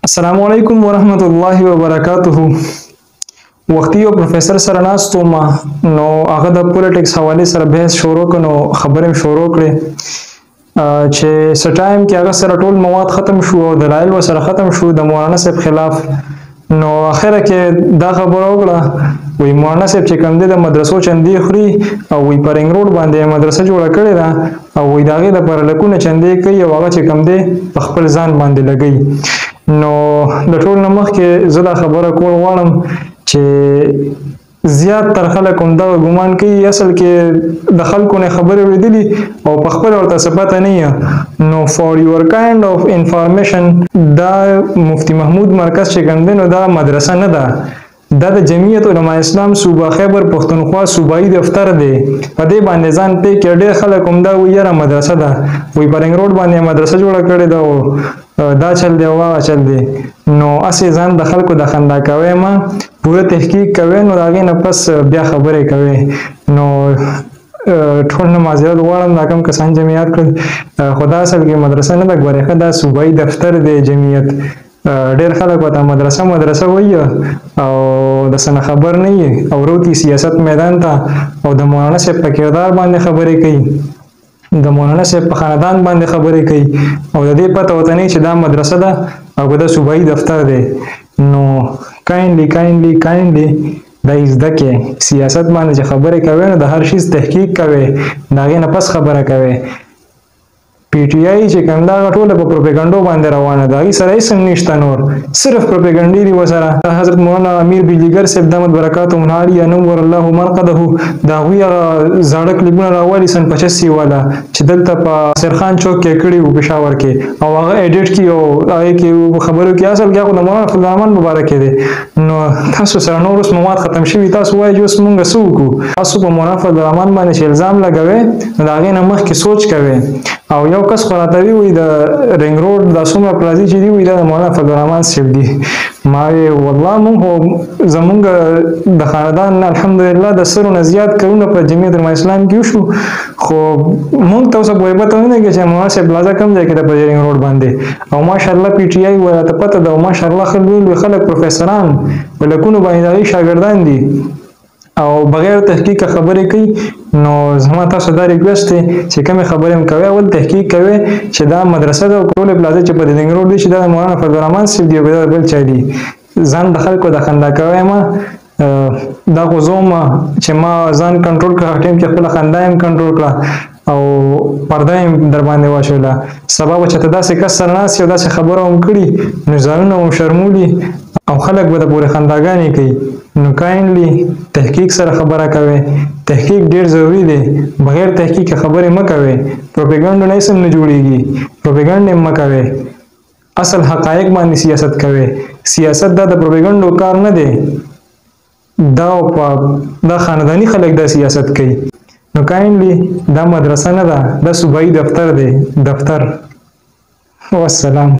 السلام علیکم ورحمت الله وبرکاته. وختي یو پروفیسور سره ناستو ما نو هغه د پولیټکس حواله سره بحث شروع کړو، خبرې شروع کړې چې سټایم کې هغه سره ټول مواد ختم شو او دلایل سره ختم شو د مولانا صاحب خلاف. نو اخره کې دا خبره وکړه وی مولانا صاحب چې کوم د مدرسو چندې خوري او وی پر رنګ روډ باندې مدرسه جوړه کړې ده او وی داغه د پر لکونه چندې کوي او هغه چې کوم دی په خپل ځان باندې لګي. نو د ټول نمخ کې زه دا خبره کول غواړم چې زیات تر خلک هم دا ګمان کوي اصل کې د خلکو نه خبرې ولیدلي او په خپل ورته څه پته نه. نو فار یور کایند اف انفارمیشن دا مفتی محمود مرکز چې کوم دی نو دا مدرسه نه ده، دا د جمعیت علماء اسلام صوبه خیبر پښتونخوا صوبایي دفتر دی. په دې باندې ځان پې کې ډېر خلک هم دا وایي یاره مدرسه ده، وایي په رنګ روډ باندې مدرسه جوړه کړې ده او دا چل دی او هغه چل دی. نو اسې ځان د خلکو د خندا کوئ ما پوره تحقیق کوئ نو د هغې نه پس بیا خبرې کوئ. نو ټول نه معذرت غواړم دا کوم کسان چې مې یاد کړل خو دا اصل کې مدرسه نه ده، ګورې ښه دا صوبایي دفتر دی جمعیت. ډېر خلک ورته مدرسه وایي او د څه نه خبر نه وي او روتي سیاست میدان ته او د مولانا صاحب په کردار باندې خبرې کوي، د مولانا صاحب په خاندان باندې خبرې کوي او د دې پته ورته نه چې دا مدرسه ده او دا صوبایي دفتر دی. نو کایندلی دا زده کې سیاست باندې چې خبرې کوي نو د هر شي تحقیق کوي، د هغې نه پس خبره کوي. پی ټی آی چې کوم دا ټوله په پروپاګانډو باندې روانه ده، هغې سره هېڅ هم نشته، نور صرف پروپاګانډې دي ورسره. حضرت مولانا امیر بجلیګر صاحب دامت برکاته منعالي نور الله مرقده د هغوی هغه زاړه کلیپونه راولي سن 85 والا چې دلته په سرخان چوک کې کړي وو پېښور کې او هغه ایډیټ کړي او هغې کې خبرو کې اصل کې هغه د مولانا فضل الرحمن مبارک دی. نو تاسو سره نور اوس مواد ختم شوي، تاسو وایئ چې اوس مونږ څه وکړو؟ تاسو په مولانا فضل الرحمن باندې چې الزام لګوئ نو د هغې نه مخکې سوچ کوئ. او یو کس خو راته وی د رنګ روډ دا څومره پلازي چې دی وی دا د مولانا فضل الرحمن صاحب دی. ما والله مونږ زمونږ د خاندان الحمدلله د سرو نه زیات کارونه په جمعیت علماء اسلام کې وشو، خو مونږ ته اوس پورې پته نه لګي چې مولانا صاحب پلازه کوم ځای کې ده په رنګ روډ باندې. او ماشاءالله پی ټی آی ورته پته ده او ماشاءالله ښه لوی خلک پروفیسران په لکونو باندې د هغوی شاګردان دي او بغیر تحقیق خبرې کوي. نو زما تاسو دا ریکویسټ دی چې کومې خبرې هم کوئ اول تحقیق کوئ چې دا مدرسه ده او ټولې پلازه چې په دې رنګ روډ دی چې دا د مولانا فضل الرحمن صاحب دی او دا بل چا دی. ځان د خلکو د خندا کوئ ما دا خو زه وم چې ما ځان کنټرول کړه، ټایم کې خپله خندا یم کنټرول کړه او پرده یم در باندې واچوله. سبا به چې ته داسې کس سره ناست یې او داسې خبره هم کړي نو ځانونه هم شرمولي او خلک به د پورې خنداګانې کوي. نو کایندلی تحقیق سره خبره کوئ، تحقیق ډیر ضروری دی، بغیر تحقیق خبرې مه کوئ. پروپاګانډا نه سم نه جوړیږي، پروپاګانډا مه کوئ، اصل حقایق باندې سیاست کوئ. سیاست دا د پروپاګانډو کار نه دی، دا خاندانی خلک دا سیاست کوي. نو کایندلی دا مدرسه نه ده، دا صوبایي دفتر دی، دفتر. والسلام.